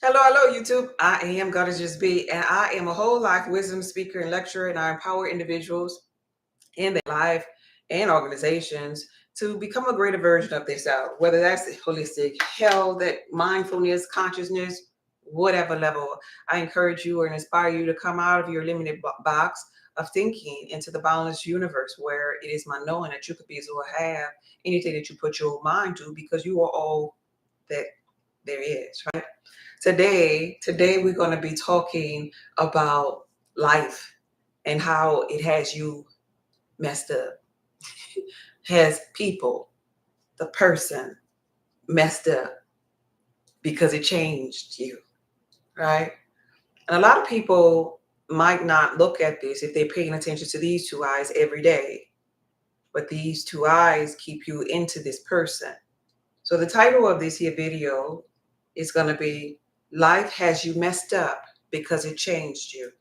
Hello, YouTube. I am Goddess Just Be, and I am a whole life wisdom speaker and lecturer, and I empower individuals in their life and organizations to become a greater version of themselves, whether that's holistic health, that mindfulness, consciousness, whatever level. I encourage you or inspire you to come out of your limited box of thinking into the boundless universe where it is my knowing that you could be as well have anything that you put your mind to because you are all that there is, right? Today we're going to be talking about life and how it has you messed up, has people, the person messed up because it changed you, right? And a lot of people might not look at this if they're paying attention to these two eyes every day, but these two eyes keep you into this person. So the title of this here video is going to be Life Has You Messed Up Because It Changed You.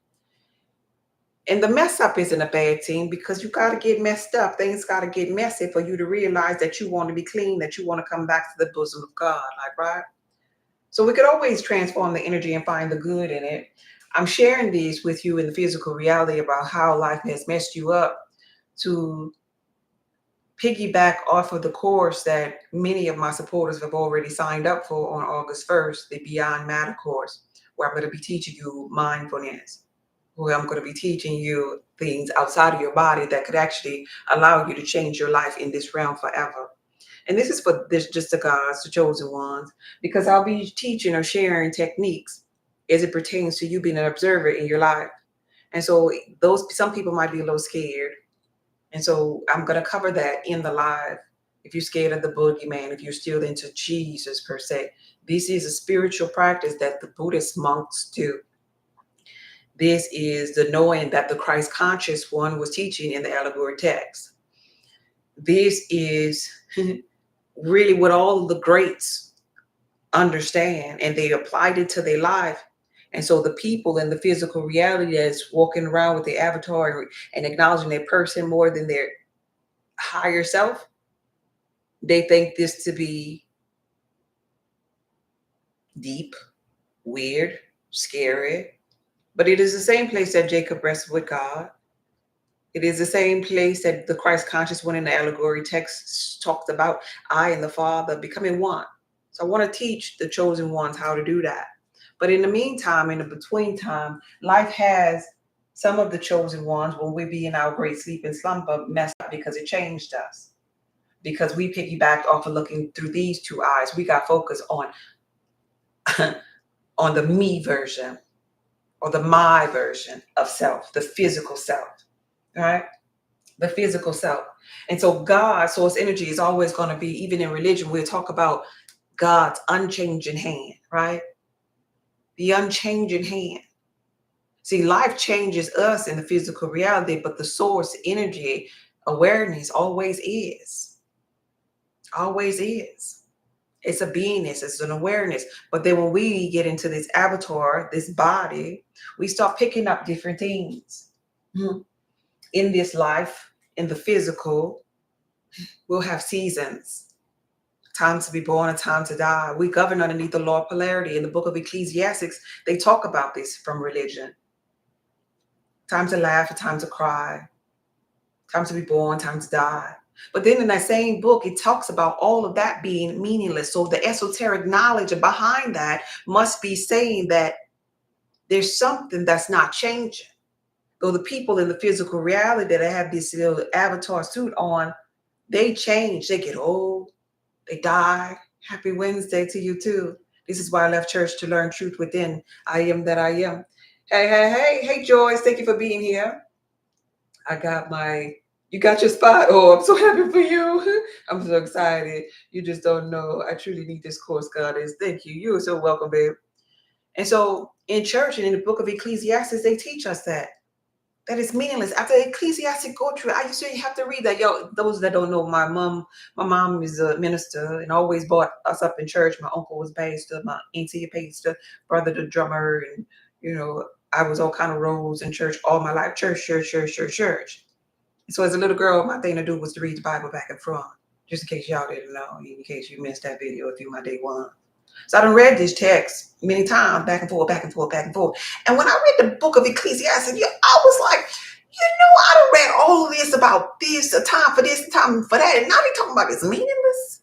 And the mess up isn't a bad thing because you got to get messed up. Things got to get messy for you to realize that you want to be clean, that you want to come back to the bosom of God, like, right? So we could always transform the energy and find the good in it. I'm sharing these with you in the physical reality about how life has messed you up to piggyback off of the course that many of my supporters have already signed up for on August 1st, the Beyond Matter course, where I'm going to be teaching you mindfulness, where I'm going to be teaching you things outside of your body that could actually allow you to change your life in this realm forever. And this is for this just the gods, the chosen ones, because I'll be teaching or sharing techniques as it pertains to you being an observer in your life. And so some people might be a little scared. And so I'm going to cover that in the live. If you're scared of the boogeyman, if you're still into Jesus per se, this is a spiritual practice that the Buddhist monks do. This is the knowing that the Christ conscious one was teaching in the allegory text. This is really what all the greats understand, and they applied it to their life. And so the people in the physical reality that's walking around with the avatar and acknowledging their person more than their higher self, they think this to be deep, weird, scary. But it is the same place that Jacob rested with God. It is the same place that the Christ conscious one in the allegory text talked about I and the Father becoming one. So I want to teach the chosen ones how to do that. But in the meantime, in the between time, life has some of the chosen ones when we be in our great sleep and slumber messed up because it changed us. Because we piggybacked off of looking through these two eyes. We got focused on on the me version or the my version of self, the physical self, right? The physical self. And so God, source energy is always going to be, even in religion, we'll talk about God's unchanging hand, right? The unchanging hand. See, life changes us in the physical reality, but the source energy awareness always is. Always is. It's a beingness, it's an awareness. But then when we get into this avatar, this body, we start picking up different things. In this life, in the physical, we'll have seasons. Time to be born, a time to die. We govern underneath the law of polarity. In the book of Ecclesiastics, they talk about this from religion. Time to laugh, a time to cry. Time to be born, time to die. But then in that same book, it talks about all of that being meaningless. So the esoteric knowledge behind that must be saying that there's something that's not changing. Though the people in the physical reality that have this little avatar suit on, they change. They get old. They die. Happy Wednesday to you too. This is why I left church, to learn truth within. I am that I am. Hey, Joyce. Thank you for being here. You got your spot. Oh, I'm so happy for you. I'm so excited. You just don't know. I truly need this course, Goddess. Thank you. You are so welcome, babe. And so in church and in the book of Ecclesiastes, they teach us that it's meaningless. After Ecclesiastic go through, I used to have to read that. Yo, those that don't know, my mom is a minister and always brought us up in church. My uncle was pastor, my auntie a pastor, brother the drummer, and I was all kind of roles in church all my life. Church. So as a little girl, my thing to do was to read the Bible back and front, just in case y'all didn't know, in case you missed that video if you my day one. So I done read this text many times, back and forth, back and forth, back and forth. And when I read the book of Ecclesiastes, yeah, I was like, I done read all this about this, a time for this, a time for that, and now they talking about it's meaningless.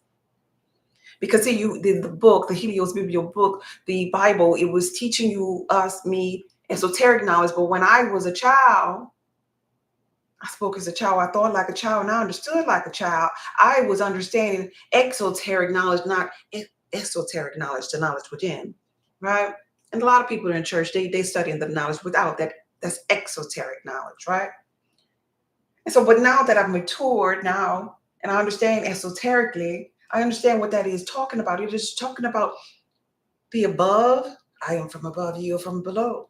Because see, the book, the Helios Biblical book, the Bible, it was teaching me, esoteric knowledge. But when I was a child, I spoke as a child, I thought like a child, and I understood like a child. I was understanding exoteric knowledge, not esoteric knowledge, the knowledge within, right? And a lot of people in church, they studying the knowledge without that. That's exoteric knowledge, right? And so, but now that I've matured now, and I understand esoterically, I understand what that is talking about. It is talking about the above. I am from above, you are from below.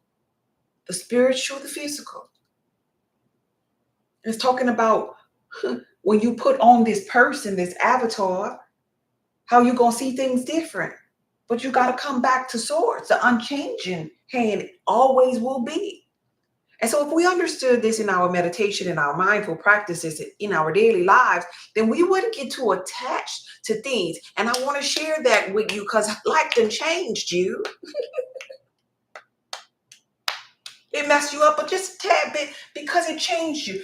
The spiritual, the physical. It's talking about when you put on this person, this avatar, how you gonna see things different. But you gotta come back to source. The unchanging hand always will be. And so if we understood this in our meditation and our mindful practices in our daily lives, then we wouldn't get too attached to things. And I want to share that with you because life done changed you. It messed you up, but just a tad bit because it changed you.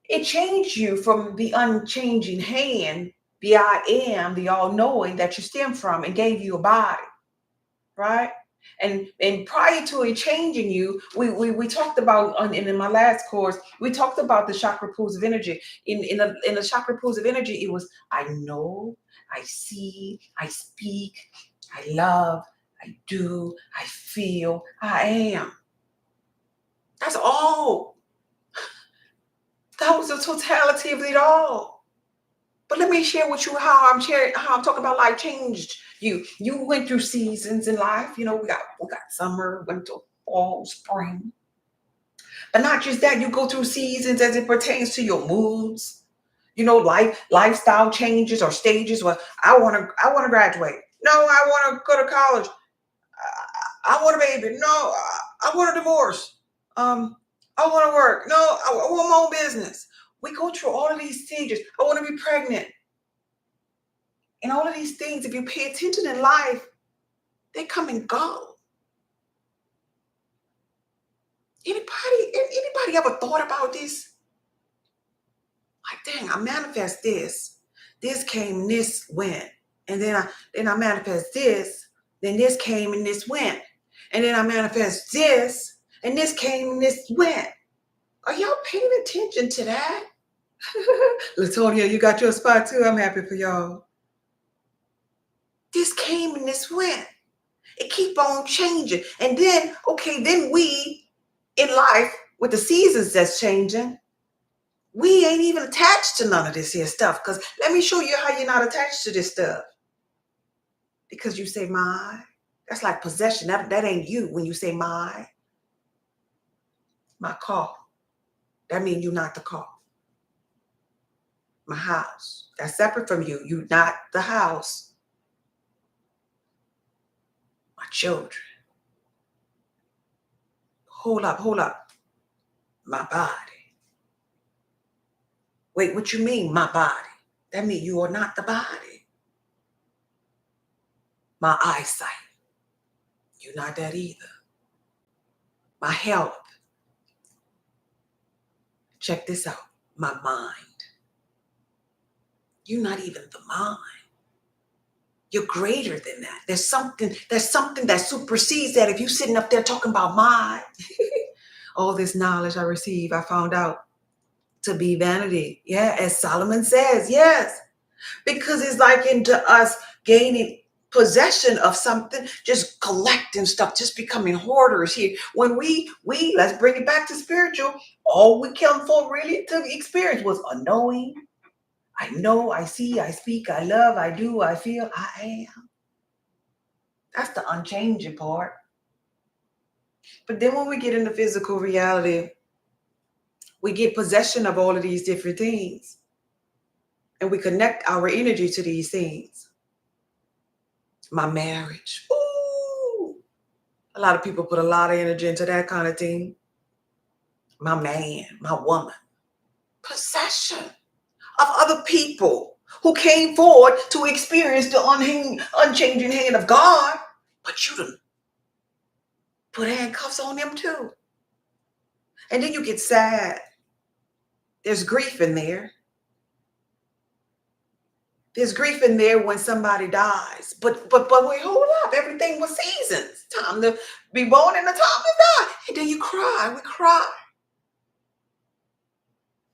It changed you from the unchanging hand, the I am, the all-knowing that you stem from, and gave you a body, right? And prior to it changing you, we talked about in my last course, we talked about the chakra pools of energy. In the chakra pools of energy, it was I know, I see, I speak, I love, I do, I feel, I am. That's all. That was the totality of it all. But let me share with you how I'm talking about life changed you. You went through seasons in life. We got summer, winter, fall, spring. But not just that, you go through seasons as it pertains to your moods. Lifestyle changes or stages. Well, I want to graduate. No, I want to go to college. I want a baby. No, I want a divorce. I want to work. No, I want my own business. We go through all of these stages. I want to be pregnant. And all of these things, if you pay attention in life, they come and go. Anybody ever thought about this? Like, dang, I manifest this. This came, this went. And then I manifest this. Then this came and this went. And then I manifest this. And this came and this went. Are y'all paying attention to that? Latonia, you got your spot too. I'm happy for y'all. This came and this went. It keep on changing. And then, then we in life with the seasons that's changing, we ain't even attached to none of this here stuff. Because let me show you how you're not attached to this stuff. Because you say my. That's like possession. That ain't you when you say my car. That means you're not the car. My house. That's separate from you. You're not the house. My children. Hold up. My body. Wait, what you mean, my body? That means you are not the body. My eyesight. You're not that either. My health. Check this out. My mind. You're not even the mind. You're greater than that. There's something that supersedes that. If you're sitting up there talking about mind, all this knowledge I receive, I found out to be vanity. Yeah, as Solomon says, yes. Because it's like into us gaining possession of something, just collecting stuff, just becoming hoarders here. When we let's bring it back to spiritual, all we came for really to experience was a knowing. I know, I see, I speak, I love, I do, I feel, I am. That's the unchanging part. But then when we get into physical reality, we get possession of all of these different things. And we connect our energy to these things. My marriage. Ooh. A lot of people put a lot of energy into that kind of thing. My man, my woman. Possession of other people who came forward to experience the unchanging hand of God. But you done put handcuffs on them too. And then you get sad. There's grief in there. There's grief in there when somebody dies. But wait, hold up. Everything was seasons. Time to be born and the time to die. And then you cry. We cry.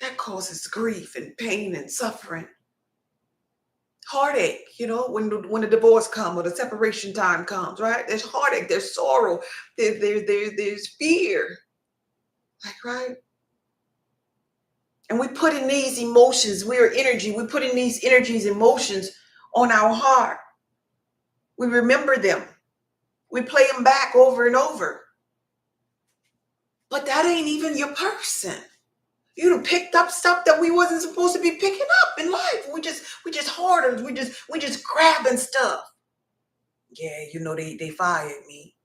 That causes grief and pain and suffering. Heartache, when the divorce comes or the separation time comes, right? There's heartache, there's sorrow, there's fear. Like, right? And we put in these emotions, we're energy, we put in these energies, emotions on our heart. We remember them. We play them back over and over. But that ain't even your person. You done picked up stuff that we wasn't supposed to be picking up in life. We just hoarders. We just grabbing stuff. Yeah, they fired me.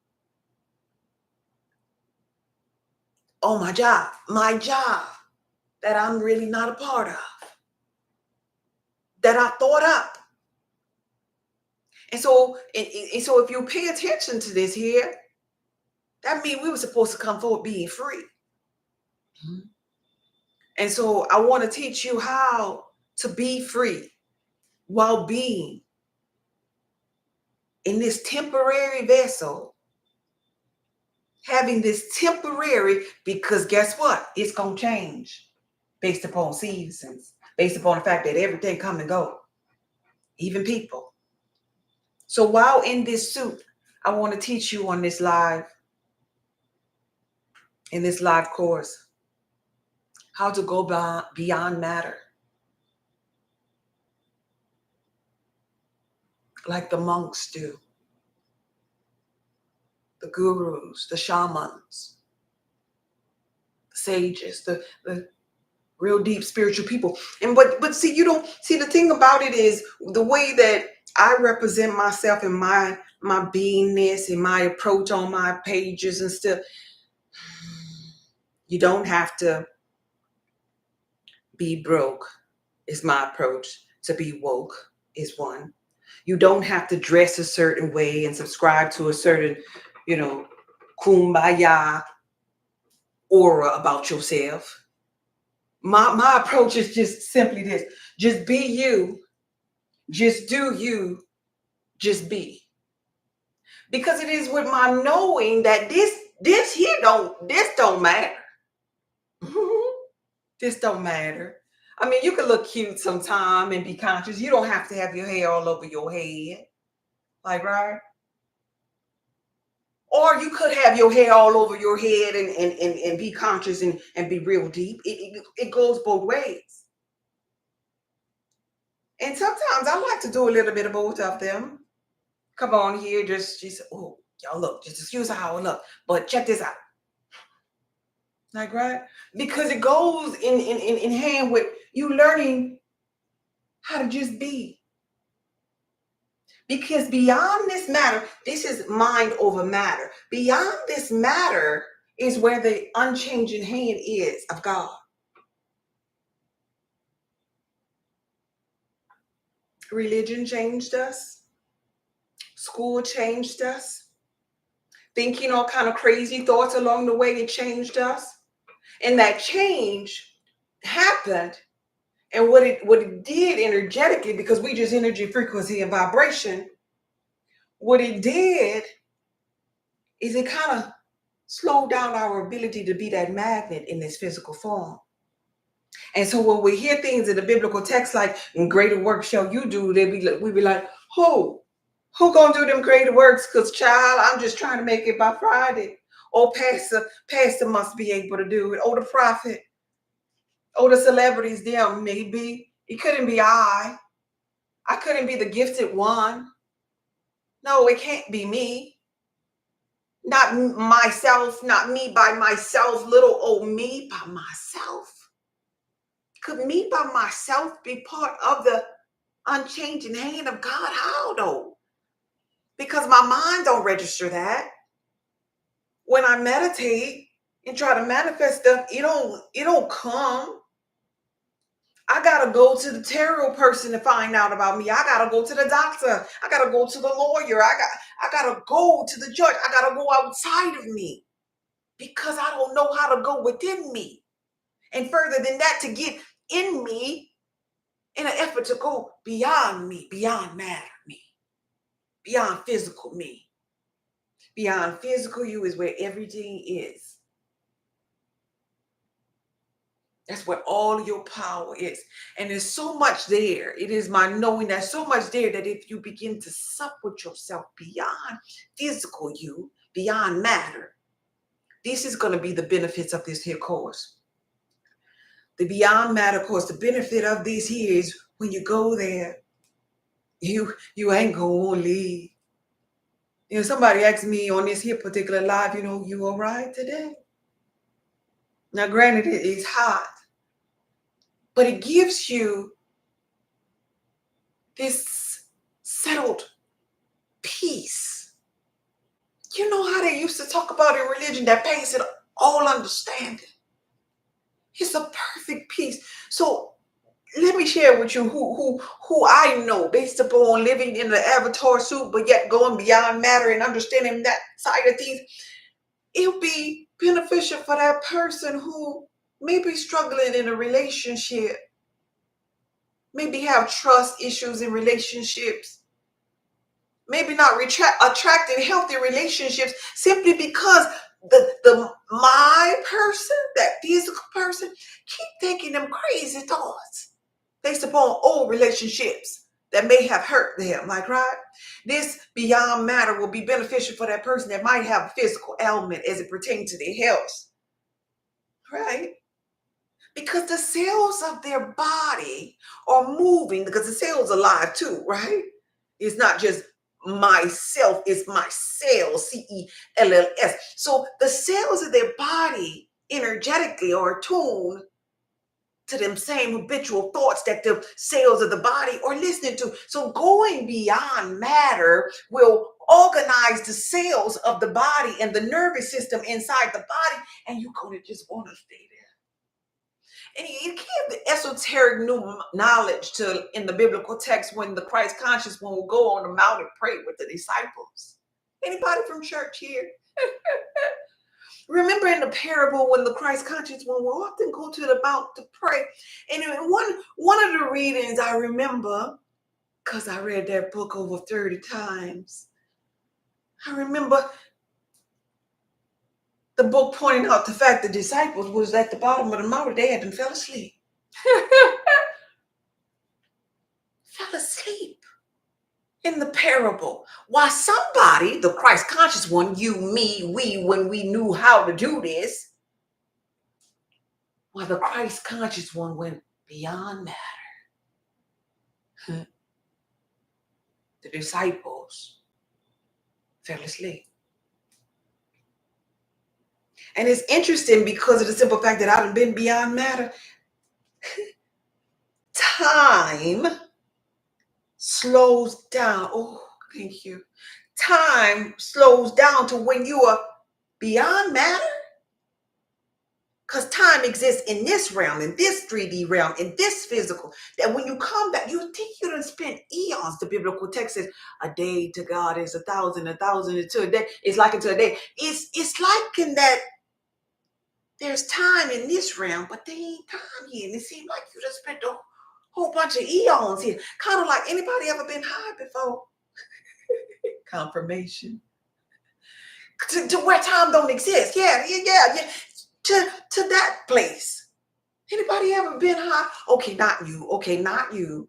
Oh, my job that I'm really not a part of, that I thought up. And so if you pay attention to this here, that means we were supposed to come forward being free. Mm-hmm. And so I want to teach you how to be free while being in this temporary vessel, having this temporary, because guess what? It's going to change based upon seasons, based upon the fact that everything come and go, even people. So while in this suit, I want to teach you on this live course, how to go beyond matter. Like the monks do, the gurus, the shamans, the sages, the real deep spiritual people. And but see, you don't see, the thing about it is the way that I represent myself and my beingness and my approach on my pages and stuff. You don't have to be broke, is my approach. To be woke is one. You don't have to dress a certain way and subscribe to a certain, kumbaya aura about yourself. My approach is just simply this. Just be you. Just do you. Just be. Because it is with my knowing that this don't matter. This don't matter. I mean, you can look cute sometime and be conscious. You don't have to have your hair all over your head. Like, right? Or you could have your hair all over your head and be conscious and be real deep. It goes both ways. And sometimes I like to do a little bit of both of them. Come on here, just oh, y'all look, just excuse how I look. But check this out. Like, right? Because it goes in hand with you learning how to just be. Because beyond this matter, this is mind over matter. Beyond this matter is where the unchanging hand is of God. Religion changed us. School changed us. Thinking all kind of crazy thoughts along the way, it changed us. And that change happened. And what it did energetically, because we just energy, frequency, and vibration, what it did is it kind of slowed down our ability to be that magnet in this physical form. And so when we hear things in the biblical text like, greater work shall you do, we be like, who gonna do them greater works? Because child, I'm just trying to make it by Friday. Oh, pastor must be able to do it. Oh, the prophet. Oh, the celebrities, them, maybe. It couldn't be I couldn't be the gifted one. No, it can't be me. Not myself, not me by myself, little old me by myself. Could me by myself be part of the unchanging hand of God? How though? Because my mind don't register that. When I meditate and try to manifest stuff, it don't come. I gotta go to the tarot person to find out about me. I gotta go to the doctor. I gotta go to the lawyer. I gotta go to the judge. I gotta go outside of me because I don't know how to go within me. And further than that, to get in me in an effort to go beyond me, beyond matter me, beyond physical me. Beyond physical you is where everything is. That's where all your power is. And there's so much there. It is my knowing there's so much there that if you begin to sup with yourself beyond physical you, beyond matter, this is going to be the benefits of this here course. The beyond matter course, the benefit of this here is when you go there, you ain't gonna leave. Somebody asked me on this here particular live, you all right today? Now, granted, it is hot, but it gives you this settled peace. You know how they used to talk about in religion that passes all understanding. It's a perfect peace. So let me share with you who I know based upon living in the avatar suit, but yet going beyond matter and understanding that side of things. It'll be beneficial for that person who may be struggling in a relationship, maybe have trust issues in relationships, maybe not attracting healthy relationships simply because my person, that physical person, keep thinking them crazy thoughts based upon old relationships that may have hurt them. Like, right? This beyond matter will be beneficial for that person that might have a physical ailment as it pertains to their health. Right? Because the cells of their body are moving, because the cells are alive too, right? It's not just myself, it's my cells, cells. So the cells of their body energetically are attuned to them same habitual thoughts that the cells of the body are listening to. So going beyond matter will organize the cells of the body and the nervous system inside the body, and you're going to just want to stay there. And you give the esoteric new knowledge to in the biblical text when the Christ conscious one will go on the mount and pray with the disciples. Anybody from church here? Remember in the parable when the Christ conscious one will often go to the mount to pray. And in one of the readings I remember, because I read that book over 30 times, I remember the book pointing out the fact the disciples was at the bottom of the mountain. They had fell asleep. Fell asleep in the parable. Why somebody, the Christ conscious one, you, me, we, when we knew how to do this, why the Christ conscious one went beyond matter. The disciples fell asleep. And it's interesting because of the simple fact that I've been beyond matter. Time slows down. Oh, thank you. Time slows down to when you are beyond matter. Because time exists in this realm, in this 3D realm, in this physical. That when you come back, you think you done spent eons. The biblical text says, a day to God is 1,000 to a day. It's like into a day. It's like in that there's time in this realm, but there ain't time here. And it seems like you just spent a whole bunch of eons here. Kind of like, anybody ever been high before? Confirmation. To where time don't exist. Yeah. To that place. Anybody ever been high? Okay, not you.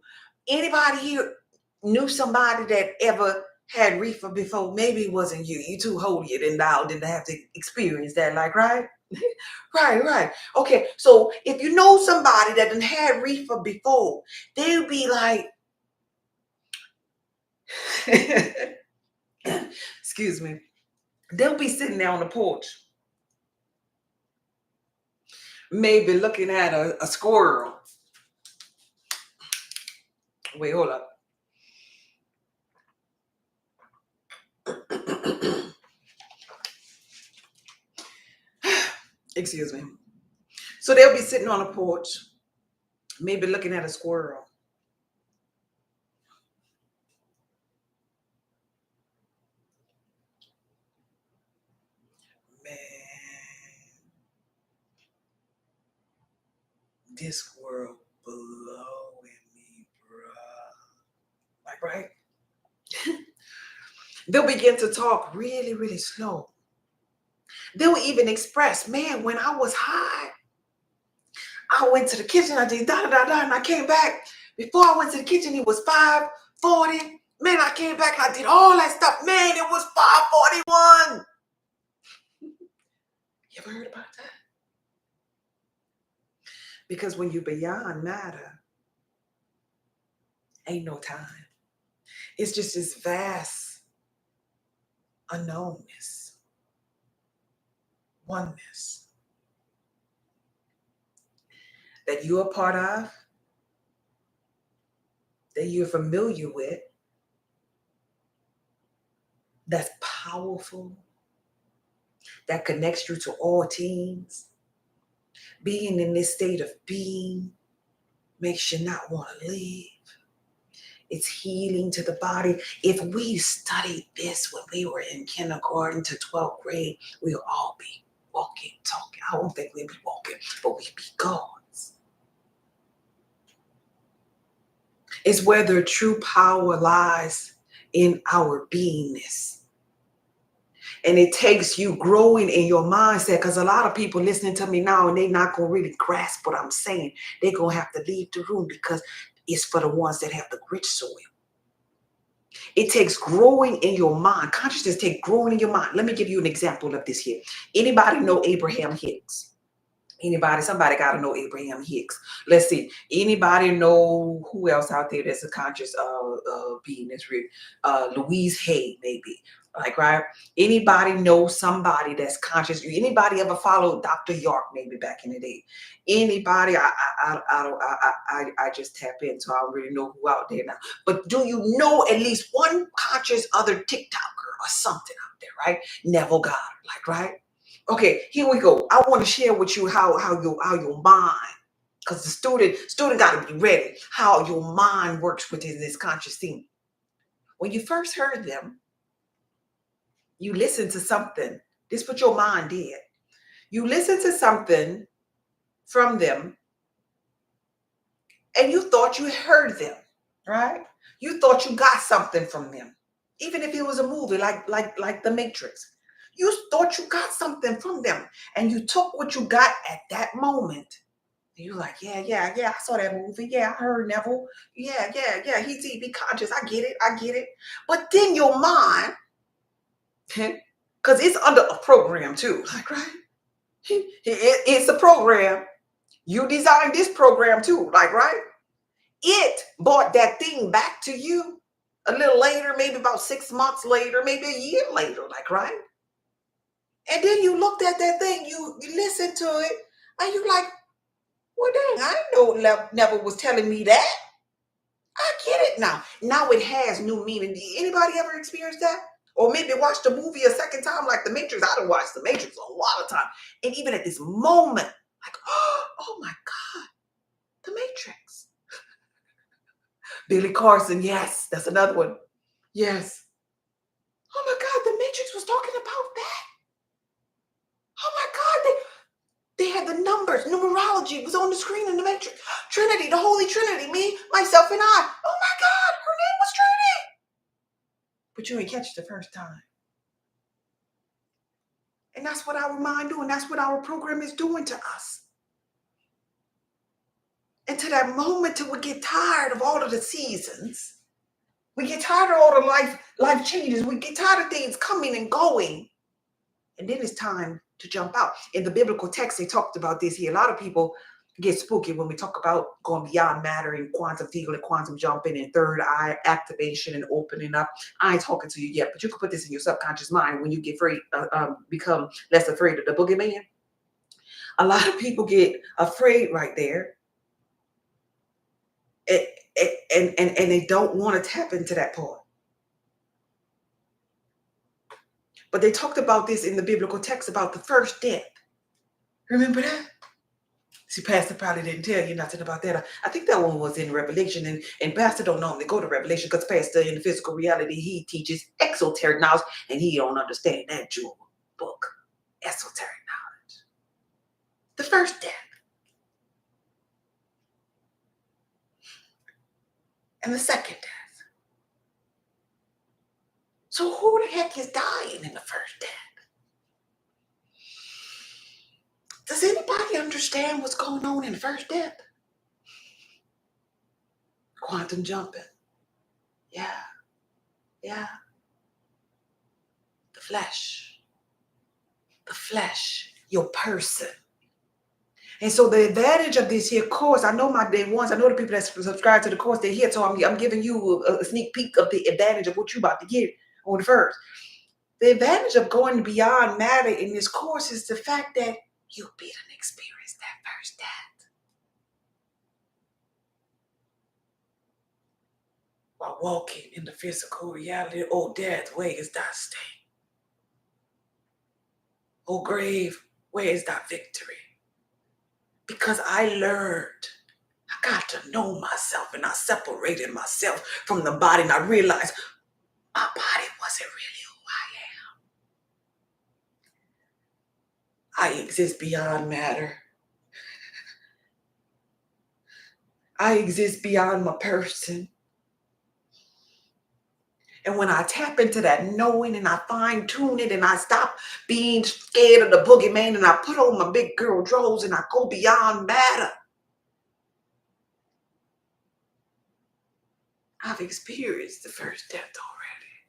Anybody here knew somebody that ever had reefer before? Maybe it wasn't you. You too holier than thou didn't have to experience that, like, right? Right. Okay, so if you know somebody that done had reefer before, they'll be like, excuse me, they'll be sitting there on the porch, maybe looking at a squirrel. Wait, hold up. Excuse me. So they'll be sitting on a porch, Maybe looking at a squirrel. Man, this world blowing me, bruh. Like, right? They'll begin to talk really, really slow. They'll even express, man, when I was high, I went to the kitchen, I did da da da da, and I came back. Before I went to the kitchen, it was 5:40. Man, I came back and I did all that stuff. Man, it was 5:41. You ever heard about that? Because when you're beyond matter, ain't no time. It's just this vast unknownness, oneness that you're a part of, that you're familiar with, that's powerful, that connects you to all teams. Being in this state of being makes you not want to leave. It's healing to the body. If we studied this when we were in kindergarten to 12th grade, we'll all be walking, talking. I don't think we'd be walking, but we'd be gods. It's where the true power lies in our beingness. And it takes you growing in your mindset, because a lot of people listening to me now and they're not going to really grasp what I'm saying. They're going to have to leave the room because it's for the ones that have the rich soil. It takes growing in your mind. Consciousness takes growing in your mind. Let me give you an example of this here. Anybody know Abraham Hicks? Anybody, somebody got to know Abraham Hicks. Let's see. Anybody know who else out there that's a conscious being that's real? Louise Hay, maybe. Like, right? Anybody know somebody that's conscious? Anybody ever followed Dr. York, maybe back in the day? Anybody? I just tap in, so I don't really know who out there now. But do you know at least one conscious other TikToker or something out there, right? Neville Goddard, like, right? Okay, here we go. I want to share with you how your mind, because the student got to be ready, how your mind works within this conscious thing. When you first heard them, you listened to something. This is what your mind did. You listened to something from them, and you thought you heard them, right? You thought you got something from them, even if it was a movie like The Matrix. You thought you got something from them, and you took what you got at that moment. And you're like, yeah, I saw that movie. Yeah, I heard Neville. Yeah. He's be conscious. I get it. But then your mind, because it's under a program too, like, right? It's a program. You designed this program too, like, right? It brought that thing back to you a little later, maybe about 6 months later, maybe a year later, like, right? And then you looked at that thing, you listened to it, and you like, well, dang, I didn't know Neville was telling me that. I get it now. Now it has new meaning. Anybody ever experienced that? Or maybe watch the movie a second time, like The Matrix. I done watched The Matrix a lot of time. And even at this moment, like, oh my God, The Matrix. Billy Carson, yes, that's another one. Yes. Oh my God, The Matrix was talking about that. Oh my God, they had the numbers, numerology was on the screen in The Matrix. Trinity, the Holy Trinity, me, myself, and I. Oh my God, her name was Trinity. But you didn't catch it the first time. And that's what our mind doing. That's what our program is doing to us. And to that moment till we get tired of all of the seasons, we get tired of all the life changes, we get tired of things coming and going. And then it's time to jump out. In the biblical text, they talked about this here. A lot of people get spooky when we talk about going beyond matter and quantum field and quantum jumping and third eye activation and opening up. I ain't talking to you yet, but you can put this in your subconscious mind when you get afraid, become less afraid of the boogeyman. A lot of people get afraid right there, and they don't want to tap into that part. But they talked about this in the biblical text about the first death. Remember that? See, Pastor probably didn't tell you nothing about that. I think that one was in Revelation, and Pastor don't normally go to Revelation because Pastor in the physical reality, he teaches exoteric knowledge, and he don't understand that jewel book, esoteric knowledge. The first death and the second death. So who the heck is dying in the first death? Does anybody understand what's going on in the first death? Quantum jumping. Yeah, yeah. The flesh, your person. And so the advantage of this here course, I know my day ones, I know the people that subscribe to the course, they're here. So I'm giving you a sneak peek of the advantage of what you're about to get on the first. The advantage of going beyond matter in this course is the fact that you'll be an experience that first death. While walking in the physical reality, oh death, where is thy sting? Oh grave, where is thy victory? Because I learned, I got to know myself, and I separated myself from the body, and I realized my body wasn't really who I am. I exist beyond matter. I exist beyond my person. And when I tap into that knowing and I fine tune it and I stop being scared of the boogeyman and I put on my big girl drawers and I go beyond matter, I've experienced the first death already.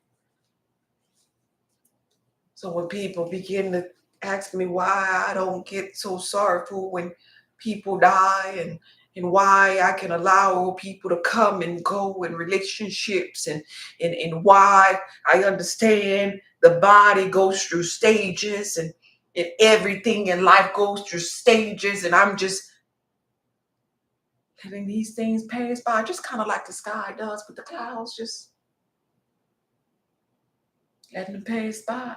So when people begin to ask me why I don't get so sorrowful when people die, and why I can allow people to come and go in relationships, and why I understand the body goes through stages, and everything in life goes through stages, and I'm just letting these things pass by, just kind of like the sky does with the clouds, just letting them pass by.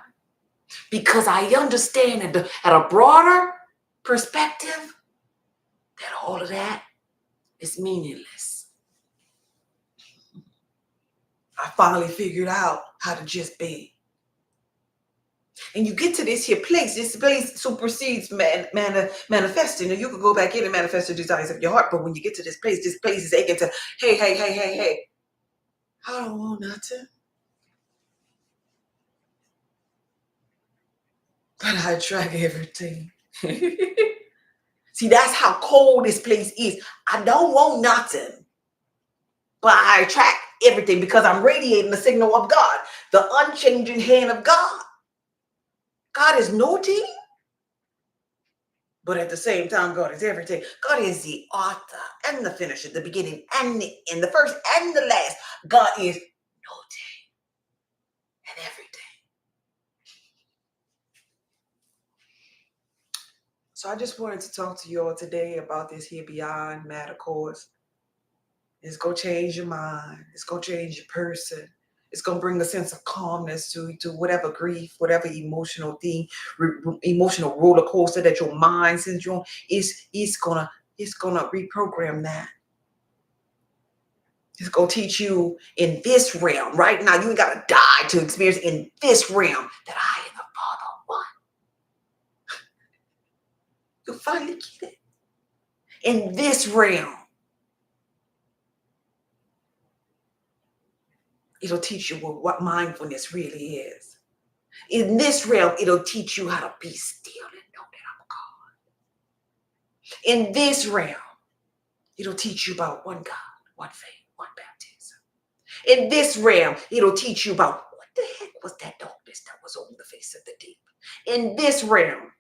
Because I understand at a broader perspective that all of that is meaningless. I finally figured out how to just be. And you get to this place supersedes manifesting. And you can go back in and manifest the desires of your heart. But when you get to this place is aching to, hey, I don't want nothing. But I attract everything. See, that's how cold this place is. I don't want nothing, but I attract everything because I'm radiating the signal of God, the unchanging hand of God. God is naughty, but at the same time, God is everything. God is the author and the finisher, the beginning and the end, the first and the last. God is naughty and everything. So I just wanted to talk to you all today about this here Beyond Matter course. It's going to change your mind. It's going to change your person. It's going to bring a sense of calmness to whatever grief, whatever emotional thing, emotional roller coaster that your mind sends you on. It's gonna reprogram that. It's going to teach you in this realm right now. You ain't got to die to experience in this realm that I am the Father one. You'll finally get it. In this realm, it'll teach you what mindfulness really is. In this realm, it'll teach you how to be still and know that I'm God. In this realm, it'll teach you about one God, one faith, one baptism. In this realm, it'll teach you about what the heck was that darkness that was on the face of the deep. In this realm,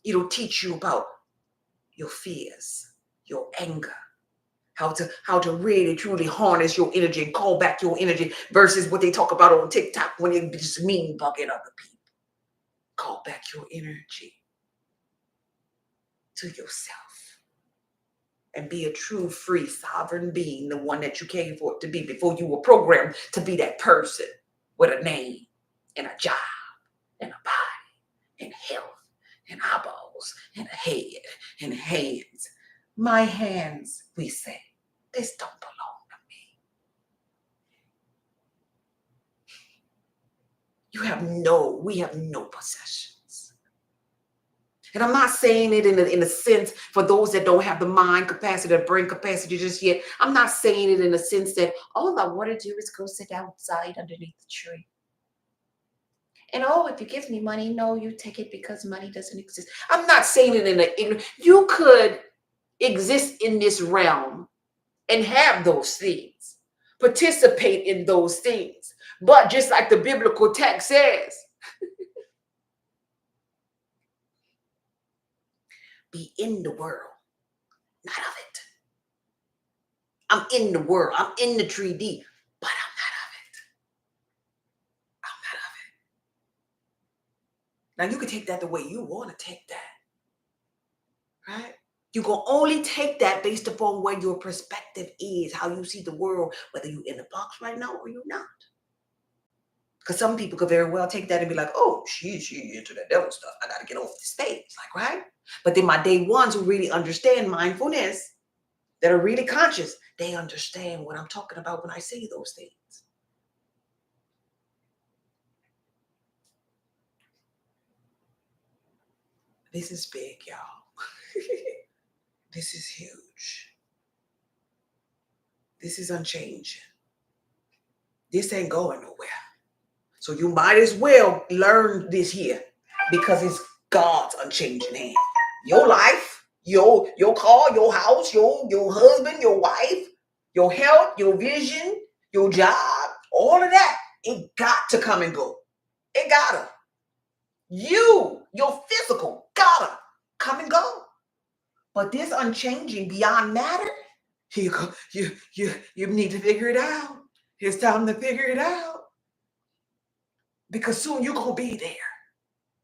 it'll teach you about your fears, your anger, how to really truly harness your energy and call back your energy versus what they talk about on TikTok when they just mean bugging other people. Call back your energy to yourself and be a true, free, sovereign being, the one that you came for to be before you were programmed to be that person with a name and a job and a body and health and eyeballs and a head and hands My hands, we say, this don't belong to me. We have no possessions. And I'm not saying it in a sense for those that don't have the mind capacity, the brain capacity just yet. I'm not saying it in a sense that all I want to do is go sit outside underneath the tree. And oh, if you give me money, no, you take it because money doesn't exist. I'm not saying it you could exist in this realm and have those things, participate in those things. But just like the biblical text says, be in the world, not of it. I'm in the world. I'm in the 3D, but I'm not of it. I'm not of it. Now you can take that the way you want to take that, right? You can only take that based upon where your perspective is, how you see the world, whether you're in the box right now or you're not. Because some people could very well take that and be like, oh, she into that devil stuff. I got to get off the stage, like, right? But then my day ones who really understand mindfulness, that are really conscious, they understand what I'm talking about when I say those things. This is big, y'all. This is huge. This is unchanging. This ain't going nowhere. So you might as well learn this here because it's God's unchanging hand. Your life, your car, your house, your husband, your wife, your health, your vision, your job, all of that, it got to come and go. It gotta. Your physical, gotta come and go. But this unchanging beyond matter, you need to figure it out. It's time to figure it out. Because soon you're going to be there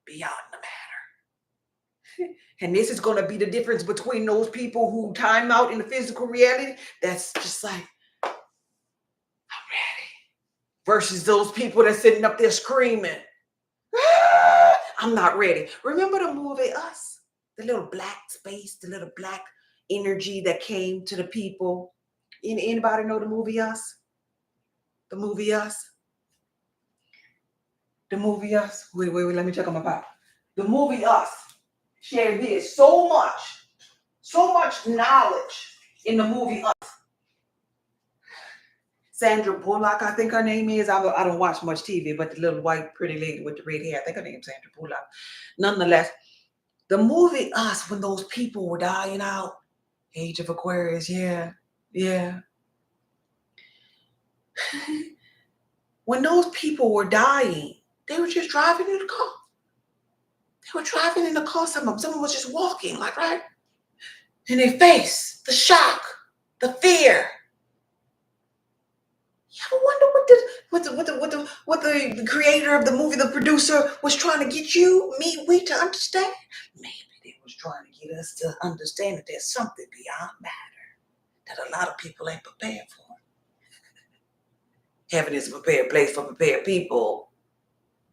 beyond the matter. And this is going to be the difference between those people who time out in the physical reality, that's just like, I'm ready. Versus those people that's sitting up there screaming, I'm not ready. Remember the movie Us? The little black space, the little black energy that came to the people. Anybody know the movie Us? The movie Us? The movie Us? Wait, let me check on my Bible. The movie Us shared this so much knowledge in the movie Us. Sandra Bullock, I think her name is. I don't watch much TV, but the little white pretty lady with the red hair, I think her name's Sandra Bullock. Nonetheless, the movie Us, when those people were dying out, Age of Aquarius, yeah. When those people were dying, they were just driving in the car. They were driving in the car. Someone was just walking, like, right? And they face the shock, the fear. You ever wonder what the creator of the movie, the producer, was trying to get we to understand? Maybe they was trying to get us to understand that there's something beyond matter that a lot of people ain't prepared for. Heaven is a prepared place for prepared people.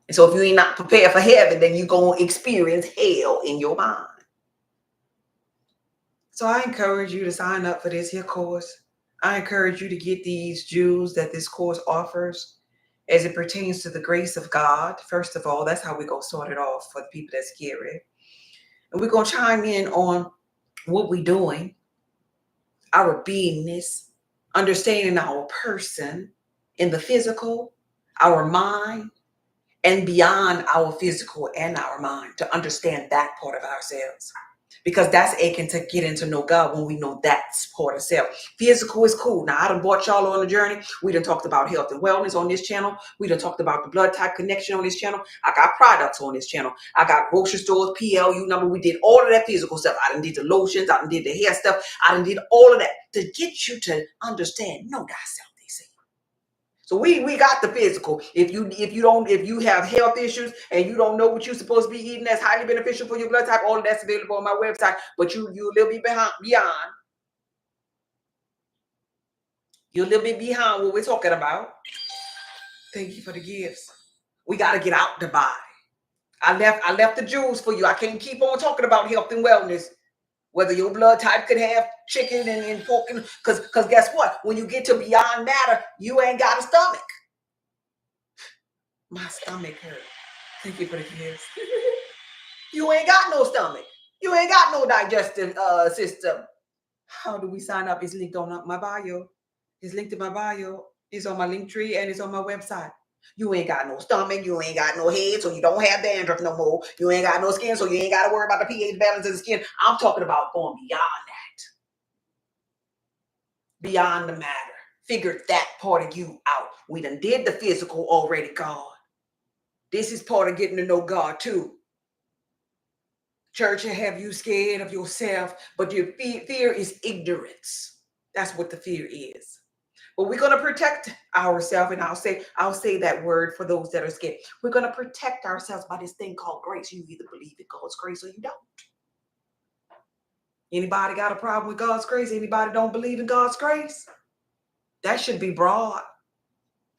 And so if you ain't not prepared for heaven, then you're going to experience hell in your mind. So I encourage you to sign up for this here course. I encourage you to get these jewels that this course offers as it pertains to the grace of God. First of all, that's how we're going to start it off for the people that's scary. And we're going to chime in on what we're doing, our beingness, understanding our person in the physical, our mind, and beyond our physical and our mind, to understand that part of ourselves. Because that's aching to get into know God when we know that's part of self. Physical is cool. Now, I done brought y'all on a journey. We done talked about health and wellness on this channel. We done talked about the blood type connection on this channel. I got products on this channel. I got grocery stores, PLU number. We did all of that physical stuff. I done did the lotions. I done did the hair stuff. I done did all of that to get you to understand, know thyself. So we got the physical. If you have health issues and you don't know what you're supposed to be eating that's highly beneficial for your blood type, all of that's available on my website. But you a little bit beyond. You're a little bit behind what we're talking about. Thank you for the gifts. We got to get out to buy. I left the jewels for you. I can't keep on talking about health and wellness Whether your blood type could have chicken and pork, because guess what? When you get to beyond matter, you ain't got a stomach. My stomach hurt. Thank you for the kiss. You ain't got no stomach. You ain't got no digestive system. How do we sign up? It's linked on my bio. It's linked in my bio. It's on my link tree and it's on my website. You ain't got no stomach. You ain't got no head, so you don't have dandruff no more. You ain't got no skin, so you ain't got to worry about the pH balance of the skin. I'm talking about going beyond that. Beyond the matter. Figured that part of you out. We done did the physical already, God. This is part of getting to know God too. Church will have you scared of yourself, but your fear is ignorance. That's what the fear is. But we're going to protect ourselves, and I'll say that word for those that are scared. We're going to protect ourselves by this thing called grace. You either believe in God's grace or you don't. Anybody got a problem with God's grace? Anybody don't believe in God's grace? That should be broad,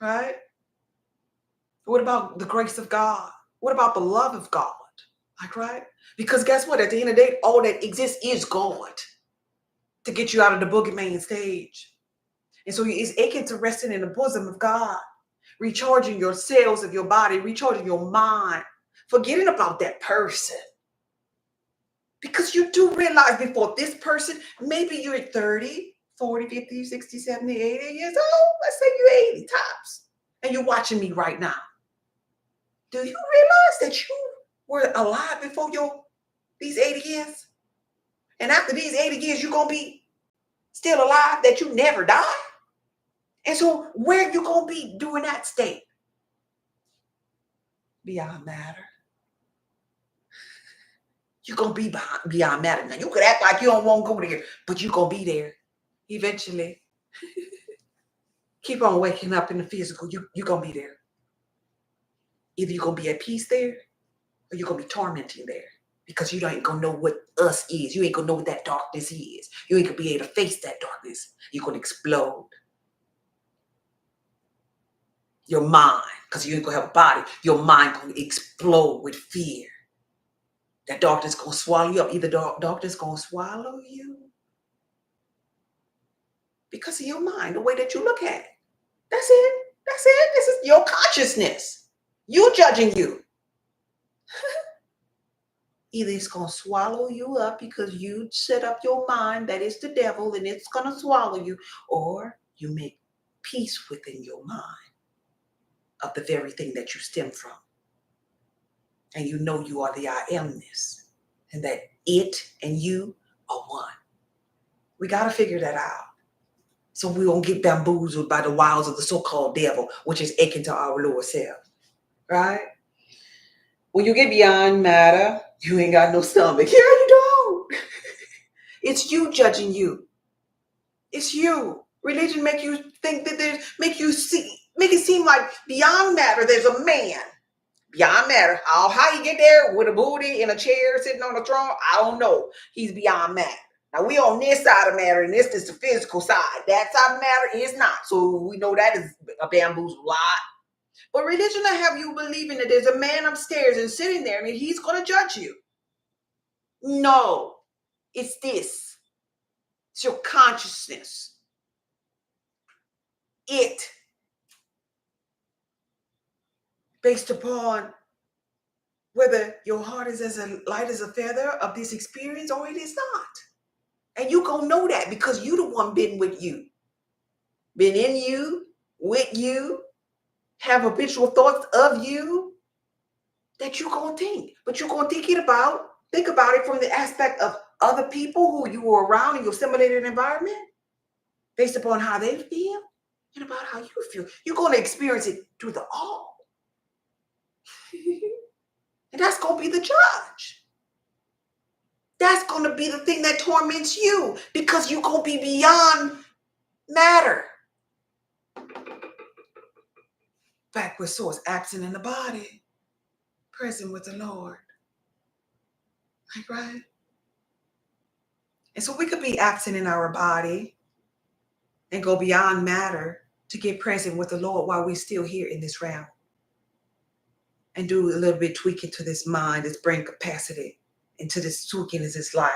right? What about the grace of God? What about the love of God? Like, right? Because guess what? At the end of the day, all that exists is God to get you out of the boogeyman stage. And so it's aching to resting in the bosom of God, recharging your cells of your body, recharging your mind, forgetting about that person. Because you do realize before this person, maybe you're 30, 40, 50, 60, 70, 80 years old. Let's say you're 80 tops. And you're watching me right now. Do you realize that you were alive before these 80 years? And after these 80 years, you're going to be still alive, that you never die? And so where you going to be during that state? Beyond matter. You're going to be beyond matter. Now, you could act like you don't want to go there, but you're going to be there eventually. Keep on waking up in the physical. You're going to be there. Either you're going to be at peace there or you're going to be tormenting there. Because you ain't going to know what us is. You ain't going to know what that darkness is. You ain't going to be able to face that darkness. You're going to explode. Your mind, because you ain't going to have a body. Your mind going to explode with fear. That darkness going to swallow you up. Either darkness going to swallow you because of your mind, the way that you look at it. That's it. That's it. This is your consciousness. You judging you. Either it's going to swallow you up because you set up your mind that it's the devil and it's going to swallow you, or you make peace within your mind of the very thing that you stem from. And you know you are the I amness and that it and you are one. We got to figure that out. So we won't get bamboozled by the wiles of the so-called devil, which is aching to our lower self. Right? When you get beyond matter, you ain't got no stomach. Yeah, you don't. It's you judging you. It's you. Religion make you think that make it seem like beyond matter there's a man. Beyond matter. How you get there with a booty in a chair sitting on a throne, I don't know. He's beyond matter. Now we on this side of matter, and this is the physical side. That side of matter is not. So we know that is a bamboozle lie. But religion will have you believing that there's a man upstairs and sitting there and he's going to judge you. No, it's this. It's your consciousness. It. Based upon whether your heart is as light as a feather of this experience or it is not. And you going to know that because you the one been with you. Been in you, with you, have habitual thoughts of you that you going to think. But you're going to think about it from the aspect of other people who you were around in your simulated environment, based upon how they feel and about how you feel. You're going to experience it through the all. And that's going to be the judge. That's going to be the thing that torments you because you're going to be beyond matter. Back with source, absent in the body, present with the Lord. Like, right? And so we could be absent in our body and go beyond matter to get present with the Lord while we're still here in this realm. And do a little bit tweaking to this mind, this brain capacity, into this tweaking is this life.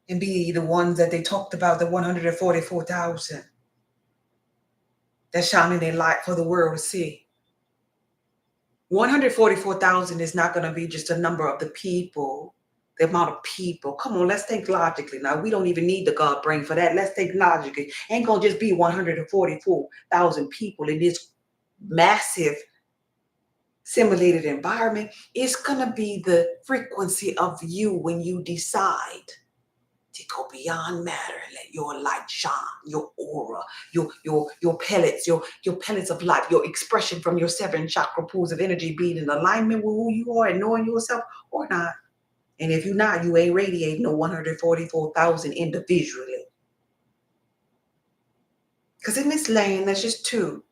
and be the ones that they talked about, the 144,000 that's shining their light for the world to see. 144,000 is not going to be just a number of the people, the amount of people. Come on, let's think logically. Now, we don't even need the God brain for that. Let's think logically. Ain't going to just be 144,000 people in this massive simulated environment. It's going to be the frequency of you when you decide to go beyond matter and let your light shine, your aura, your pellets, your pellets of light, your expression from your 7 chakra pools of energy being in alignment with who you are and knowing yourself or not. And if you're not, you ain't radiating no 144,000 individually. Because in this lane, there's just two.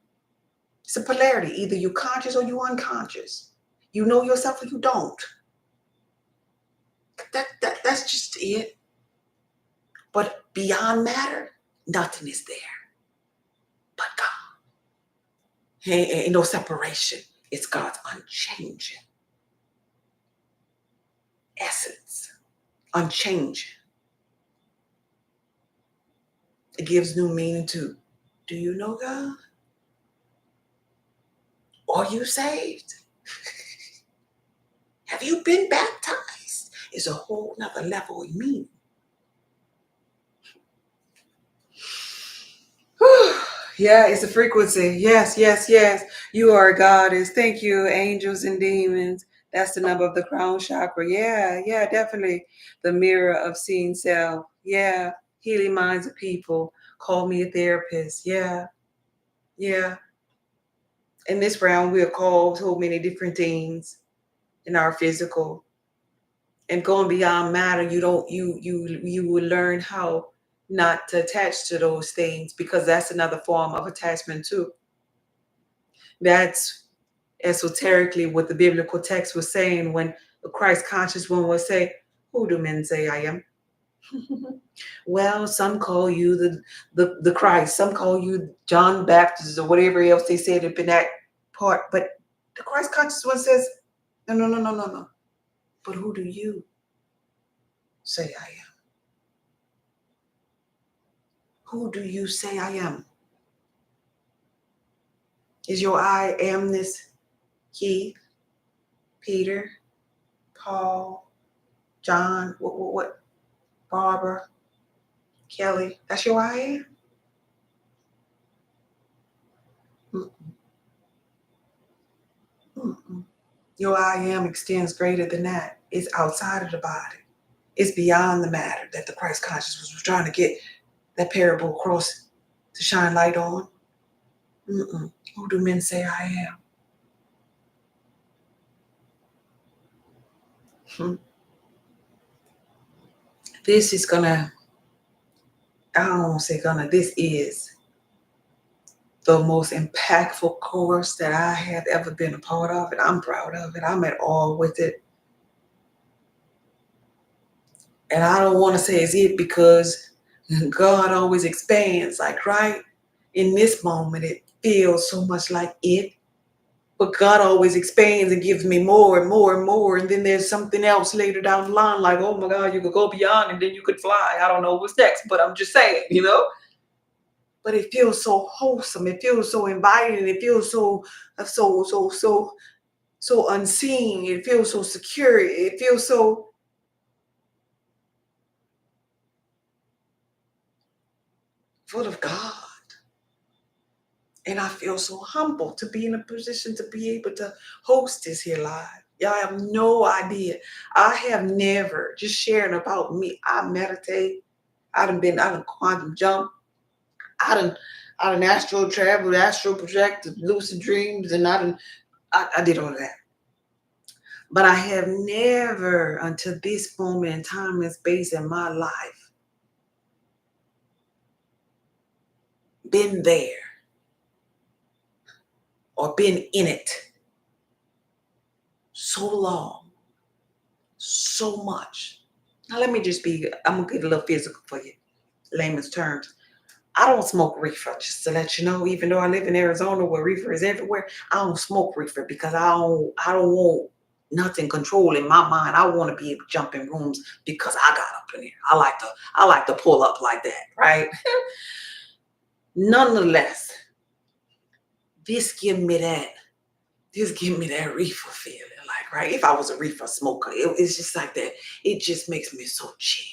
It's a polarity. Either you're conscious or you're unconscious. You know yourself or you don't. That's just it. But beyond matter, nothing is there but God. Ain't no separation. It's God's unchanging essence. Unchanging. It gives new meaning to, do you know God? Are you saved? Have you been baptized? It's a whole nother level of meaning. Yeah, it's a frequency. Yes, yes, yes. You are a goddess. Thank you, angels and demons. That's the number of the crown chakra. Yeah, yeah, definitely. The mirror of seeing self. Yeah, healing minds of people. Call me a therapist. Yeah, yeah. In this round, we are called so many different things in our physical. And going beyond matter, you will learn how not to attach to those things, because that's another form of attachment too. That's esoterically what the biblical text was saying when the Christ conscious one would say, who do men say I am? Well, some call you the Christ, some call you John Baptist or whatever else they said up in that part. But the Christ conscious one says, no, no, no, no, no, no. But who do you say I am? Who do you say I am? Is your I amness Keith, Peter, Paul, John, what, Barbara, Kelly? That's your I am? Mm-mm. Mm-mm. Your I am extends greater than that. It's outside of the body. It's beyond the matter that the Christ consciousness was trying to get that parable across to shine light on. Mm-mm. Who do men say I am? Hmm. This is gonna, I don't want to say gonna, this is the most impactful course that I have ever been a part of, and I'm proud of it. I'm at all with it. And I don't want to say it's it, because God always expands, like right in this moment, it feels so much like it. But God always expands and gives me more and more and more. And then there's something else later down the line, like, oh my God, you could go beyond and then you could fly. I don't know what's next, but I'm just saying, you know? But it feels so wholesome. It feels so inviting. It feels so unseen. It feels so secure. It feels so full of God. And I feel so humble to be in a position to be able to host this here live. Y'all have no idea. I have never, just sharing about me, I meditate. I done quantum jump. I done astral travel, astral project, lucid dreams, and I did all of that. But I have never, until this moment in time and space in my life, been there or been in it so long, so much. Now let me just I'm gonna get a little physical for you, layman's terms. I don't smoke reefer, just to let you know, even though I live in Arizona where reefer is everywhere, I don't smoke reefer because I don't want nothing controlling my mind. I want to be able to jump in rooms because I got up in here. I like to pull up like that, right? Nonetheless, this give me that reefer feeling. Like, right? If I was a reefer smoker, it's just like that. It just makes me so chill.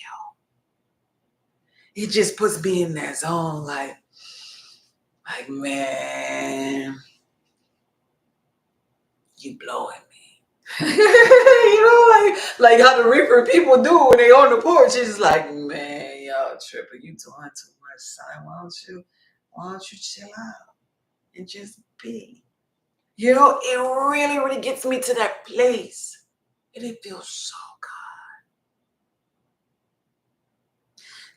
It just puts me in that zone, like man, you blowing me. like how the reefer people do when they on the porch. It's just like, man, y'all tripping. You doing too much, son. Why don't you chill out and just be? It really, really gets me to that place. And it feels so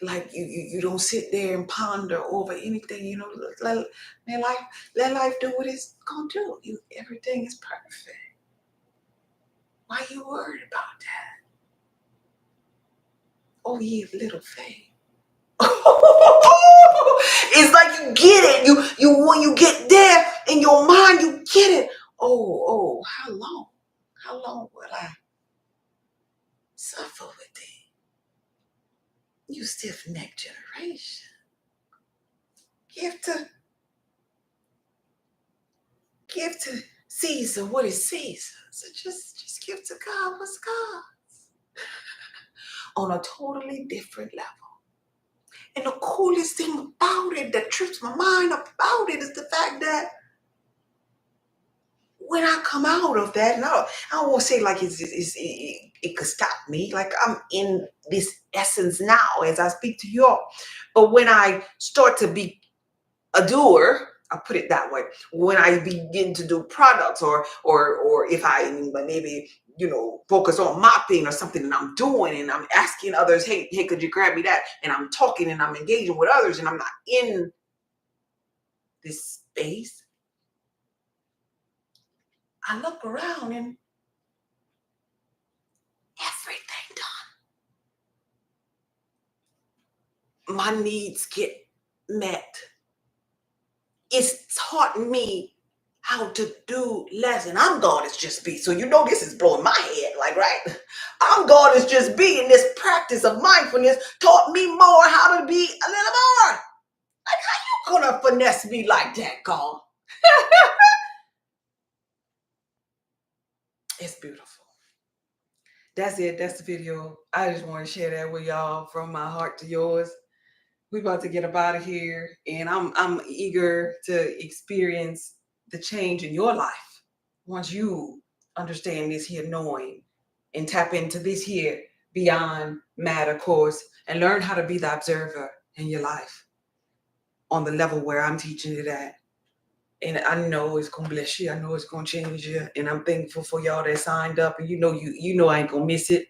good. Like you don't sit there and ponder over anything, let life do what it's gonna do. Everything is perfect. Why you worried about that? Oh, ye of little faith. It's like you get it. You when you get there in your mind, you get it. Oh, how long? How long will I suffer with thee? You stiff-necked generation. Give to Caesar what is Caesar. So just give to God what's God's. On a totally different level. And the coolest thing about it that trips my mind about it is the fact that when I come out of that, and I don't want to say like it could stop me. Like I'm in this essence now as I speak to you all. But when I start to be a doer, I'll put it that way. When I begin to do products or if I maybe focus on mopping or something and I'm doing and I'm asking others, hey, could you grab me that? And I'm talking and I'm engaging with others and I'm not in this space. I look around and everything done. My needs get met. It's taught me how to do less. And I'm God is just be. So this is blowing my head, like, right? I'm God is just be. And this practice of mindfulness taught me more how to be a little more. Like, how you gonna finesse me like that, God? It's beautiful. That's it. That's the video. I just want to share that with y'all from my heart to yours. We about to get up out of here, and I'm eager to experience the change in your life once you understand this here knowing and tap into this here beyond matter course and learn how to be the observer in your life on the level where I'm teaching it at. And I know it's gonna bless you. I know it's gonna change you, and I'm thankful for y'all that signed up. And you know I ain't gonna miss it.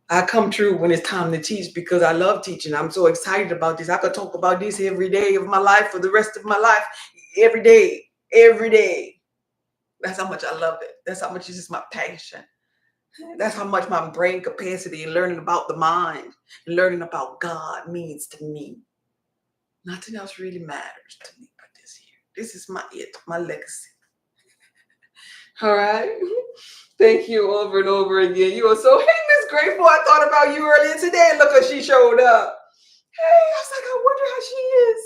I come true when it's time to teach because I love teaching. I'm so excited about this. I could talk about this every day of my life for the rest of my life. Every day. That's how much I love it. That's how much it's just my passion. That's how much my brain capacity and learning about the mind and learning about God means to me. Nothing else really matters to me but this here. This is my legacy. All right. Thank you over and over again. You are so, hey, Miss Grateful. I thought about you earlier today. Look how she showed up. Hey, I was like, I wonder how she is.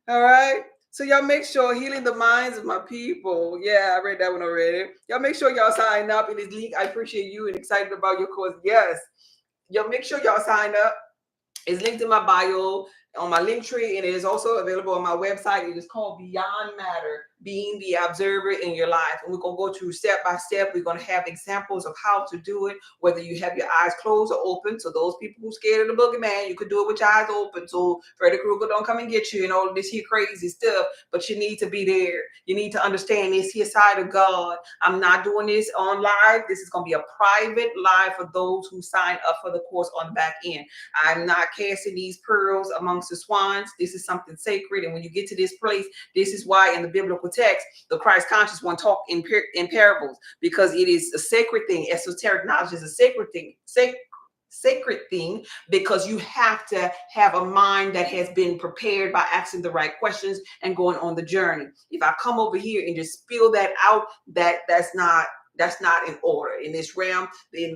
All right. So y'all make sure healing the minds of my people. Yeah, I read that one already. Y'all make sure y'all sign up in this link. I appreciate you and excited about your course. Yes. Y'all make sure y'all sign up. It's linked in my bio on my link tree, and it is also available on my website. It is called Beyond Matter, being the observer in your life. And we're going to go through step by step. We're going to have examples of how to do it, whether you have your eyes closed or open. So those people who scared of the boogeyman, you could do it with your eyes open. So Freddy Krueger don't come and get you and all of this here crazy stuff. But you need to be there. You need to understand this here side of God. I'm not doing this on live. This is going to be a private live for those who sign up for the course on the back end. I'm not casting these pearls amongst the swans. This is something sacred. And when you get to this place, this is why in the biblical text, the Christ conscious one talk in parables, because it is a sacred thing. Esoteric knowledge is a sacred thing. Sacred thing, because you have to have a mind that has been prepared by asking the right questions and going on the journey. If I come over here and just spill that out, that's not That's not in order. In this realm,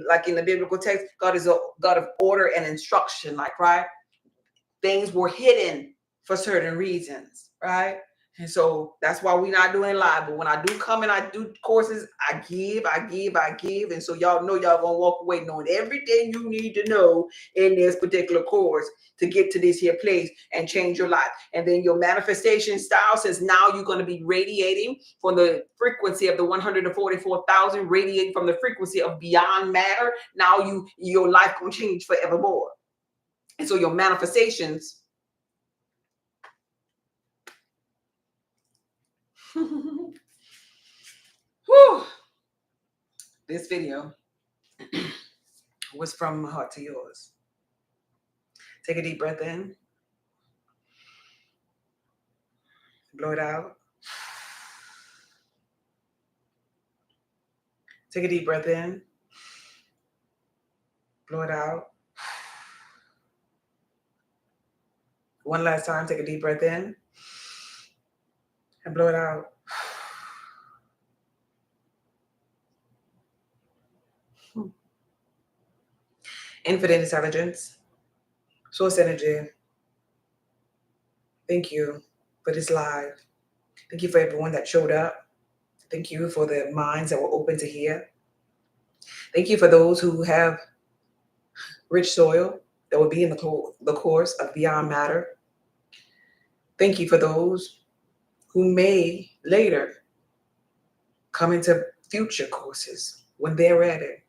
like in the biblical text, God is a God of order and instruction, like, right? Things were hidden for certain reasons, right? And so that's why we're not doing live. But when I do come and I do courses, I give. And so y'all know y'all gonna walk away knowing everything you need to know in this particular course to get to this here place and change your life. And then your manifestation style says now you're going to be radiating from the frequency of the 144,000, radiating from the frequency of beyond matter. Now your life gonna change forevermore. And so your manifestations Whew. This video was from my heart to yours. Take a deep breath in, blow it out. Take a deep breath in, blow it out. One last time, take a deep breath in and blow it out. Infinite intelligence, source energy. Thank you for this live. Thank you for everyone that showed up. Thank you for the minds that were open to hear. Thank you for those who have rich soil that will be in the course of Beyond Matter. Thank you for those who may later come into future courses when they're ready.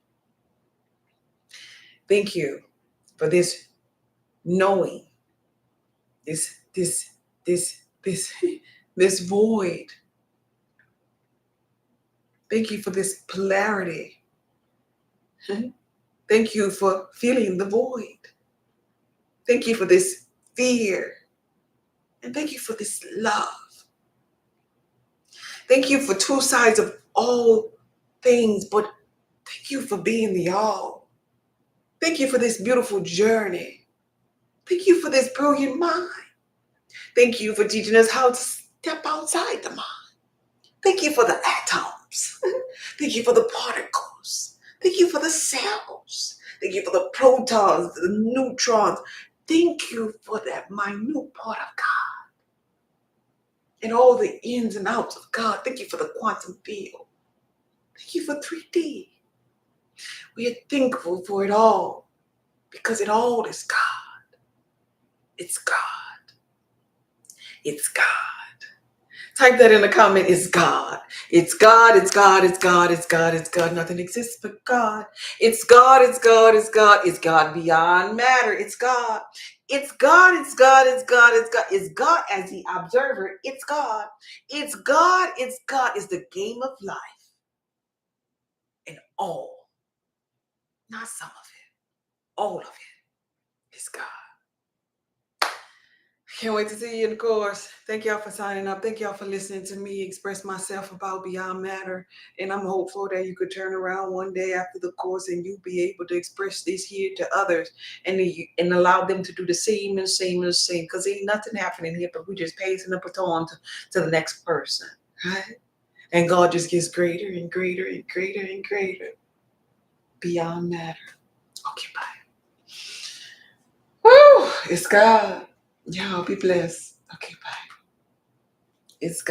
Thank you for this knowing, this this void. Thank you for this polarity. Thank you for feeling the void. Thank you for this fear. And thank you for this love. Thank you for two sides of all things, but thank you for being the all. Thank you for this beautiful journey. Thank you for this brilliant mind. Thank you for teaching us how to step outside the mind. Thank you for the atoms. Thank you for the particles. Thank you for the cells. Thank you for the protons, the neutrons. Thank you for that minute part of God and all the ins and outs of God. Thank you for the quantum field. Thank you for 3D. We are thankful for it all because it all is God. It's God. It's God. Type that in the comment. It's God. It's God. It's God. It's God. It's God. It's God. Nothing exists but God. It's God. It's God. It's God. It's God beyond matter. It's God. It's God. It's God. It's God. It's God. It's God as the observer. It's God. It's God. It's God. It's the game of life. And all, not some of it, all of it is God. Can't wait to see you in the course. Thank y'all for signing up. Thank y'all for listening to me express myself about Beyond Matter. And I'm hopeful that you could turn around one day after the course and you be able to express this here to others and allow them to do the same and same and same. Because ain't nothing happening here, but we just passing the baton to the next person. Right? And God just gets greater and greater and greater and greater. Beyond Matter. Okay, bye. Woo! It's God. Y'all be blessed. Okay, bye. It's God.